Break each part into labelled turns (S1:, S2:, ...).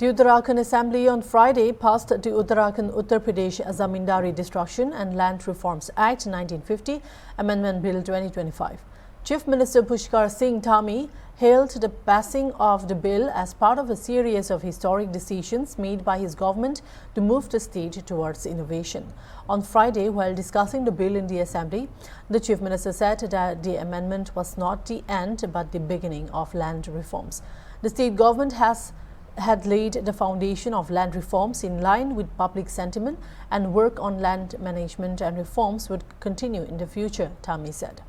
S1: The Uttarakhand Assembly on Friday passed the Uttarakhand Uttar Pradesh Zamindari Destruction and Land Reforms Act 1950 Amendment Bill 2025. Chief Minister Pushkar Singh Dhami hailed the passing of the bill as part of a series of historic decisions made by his government to move the state towards innovation. On Friday, while discussing the bill in the Assembly, the Chief Minister said that the amendment was not the end but the beginning of land reforms. The state government had laid the foundation of land reforms in line with public sentiment, and work on land management and reforms would continue in the future, Dhami said.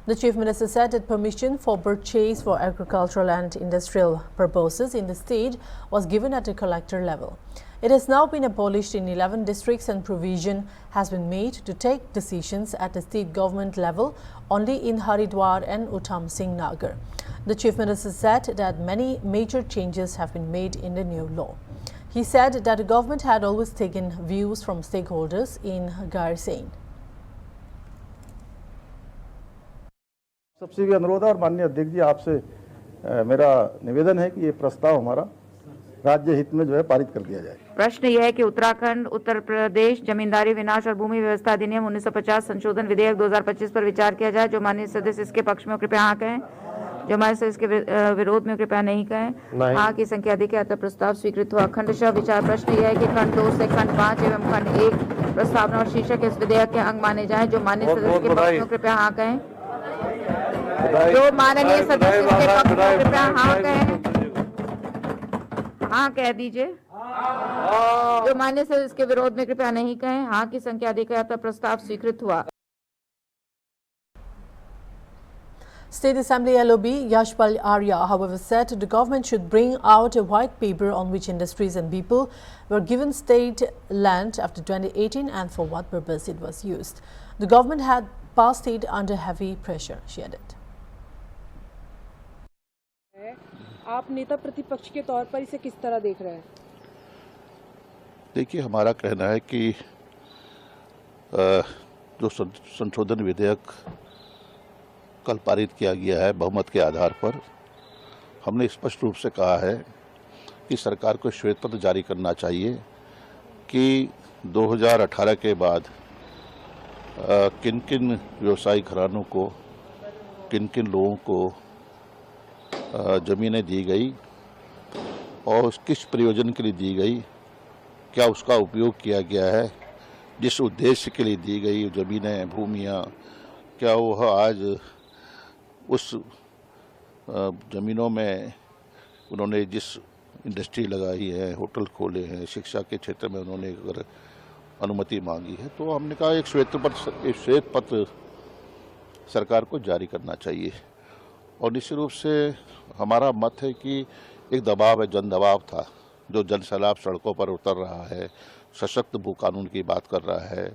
S1: The Chief Minister said that permission for purchase for agricultural and industrial purposes in the state was given at the collector level. It has now been abolished in 11 districts, and provision has been made to take decisions at the state government level only in Haridwar and Uttam Singh Nagar. The Chief Minister said that many major changes have been made in the new law. He said that the government had always taken views from stakeholders in Garsen.
S2: सबसे भी अनुरोध है और माननीय अध्यक्ष जी आपसे मेरा निवेदन है कि ये प्रस्ताव हमारा राज्य हित में जो है पारित कर दिया जाए।
S3: प्रश्न यह है कि उत्तराखंड उत्तर प्रदेश जमींदारी विनाश और भूमि व्यवस्था अधिनियम 1950 संशोधन विधेयक 2025 पर विचार किया जाए। जो माननीय सदस्य इसके पक्ष में कृपया हाँ कहें, जो हमारे सदस्य इसके विरोध में कृपया नहीं कहें। हाँ की संख्या अधिक है, अतः प्रस्ताव स्वीकृत हुआ। खंडशः विचार प्रश्न यह है कि खंड 2 से खंड 5 एवं खंड 1 प्रस्तावना और शीर्षक इस विधेयक के अंग माने जाए। जो माननीय सदस्य के पक्ष में कृपया हाँ कहें, जो माननीय सदस्य इसके पक्ष में कृपया हाँ कहें, हाँ कह दीजिए। जो माननीय सदस्य इसके विरोध में कृपया नहीं कहें। हाँ की संख्या अधिक है, अतः प्रस्ताव स्वीकृत हुआ।
S1: State Assembly LOB Yashpal Arya, however, said the government should bring out a white paper on which industries and people were given state land after 2018 and for what purpose it was used. The government had passed it under heavy pressure, she added.
S4: आप नेता प्रतिपक्ष के तौर पर इसे किस तरह देख रहे हैं?
S5: देखिए, हमारा कहना है कि जो संशोधन विधेयक कल पारित किया गया है बहुमत के आधार पर, हमने स्पष्ट रूप से कहा है कि सरकार को श्वेत पत्र जारी करना चाहिए कि 2018 के बाद किन किन व्यवसायिक घरानों को, किन किन लोगों को ज़मीनें दी गई और किस प्रयोजन के लिए दी गई, क्या उसका उपयोग किया गया है, जिस उद्देश्य के लिए दी गई ज़मीनें, भूमियाँ, क्या वह आज उस ज़मीनों में उन्होंने जिस इंडस्ट्री लगाई है, होटल खोले हैं, शिक्षा के क्षेत्र में उन्होंने अगर अनुमति मांगी है, तो हमने कहा एक श्वेत पत्र सरकार को जारी करना चाहिए। और निश्चित रूप से हमारा मत है कि एक दबाव है, जन दबाव था, जो जन सैलाब सड़कों पर उतर रहा है, सशक्त भू कानून की बात कर रहा है,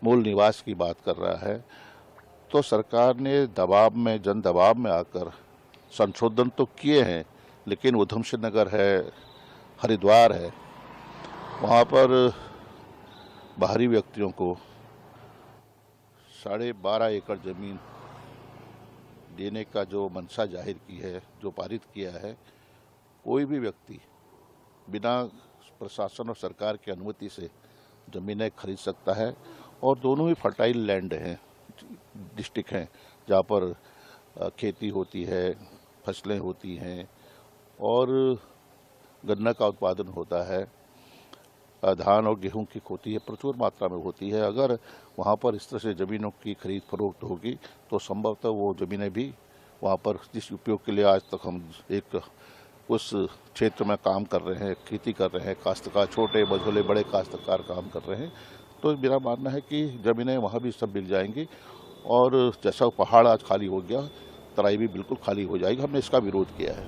S5: मूल निवास की बात कर रहा है, तो सरकार ने दबाव में, जन दबाव में आकर संशोधन तो किए हैं, लेकिन उधम सिंह नगर है, हरिद्वार है, वहाँ पर बाहरी व्यक्तियों को 12.5 एकड़ ज़मीन देने का जो मंशा जाहिर की है, जो पारित किया है, कोई भी व्यक्ति बिना प्रशासन और सरकार की अनुमति से ज़मीनें खरीद सकता है। और दोनों ही फर्टाइल लैंड हैं, डिस्ट्रिक्ट हैं, जहाँ पर खेती होती है, फसलें होती हैं और गन्ना का उत्पादन होता है, धान और गेहूं की होती है, प्रचुर मात्रा में होती है। अगर वहाँ पर इस तरह से ज़मीनों की खरीद फरोख्त होगी तो संभवतः वो ज़मीनें भी वहाँ पर जिस उपयोग के लिए आज तक हम एक उस क्षेत्र में काम कर रहे हैं, खेती कर रहे हैं, काश्तकार, छोटे मझोले बड़े काश्तकार काम कर रहे हैं, तो मेरा मानना है कि ज़मीनें वहाँ भी सब मिल जाएंगी। और जैसा पहाड़ आज खाली हो गया, तराई भी बिल्कुल खाली हो जाएगी। हमने इसका विरोध किया है।